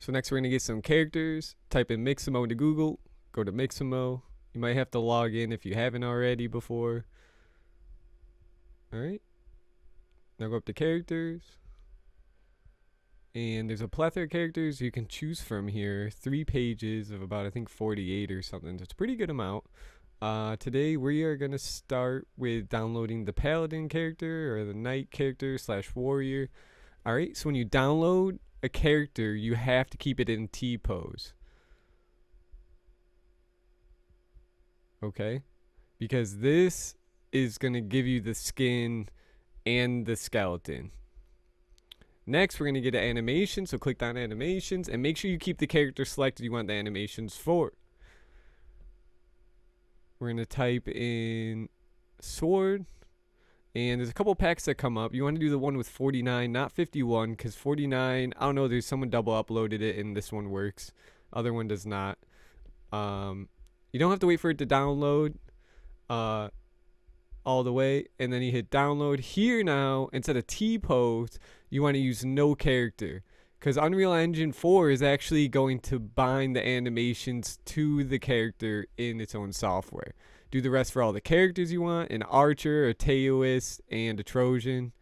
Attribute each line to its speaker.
Speaker 1: So next we're going to get some characters. Type in Mixamo into Google. Go to Mixamo. You might have to log in if you haven't already before. Alright. Now go up to characters. And there's a plethora of characters you can choose from here. 3 pages of about, I think, 48 or something. So it's a pretty good amount. Today we are going to start with downloading the paladin character or the knight character / warrior. Alright, so when you download a character, you have to keep it in T pose. Okay? Because this is going to give you the skin and the skeleton. Next, we're going to get an animation, so click on animations and make sure you keep the character selected you want the animations for. We're going to type in sword, and there's a couple packs that come up. You want to do the one with 49, not 51, because 49, I don't know, there's someone double uploaded it and this one works. Other one does not. You don't have to wait for it to download all the way, and then you hit download. Here now, instead of T-pose, you want to use no character, because Unreal Engine 4 is actually going to bind the animations to the character in its own software. Do the rest for all the characters you want: an archer, a Taoist, and a Trojan.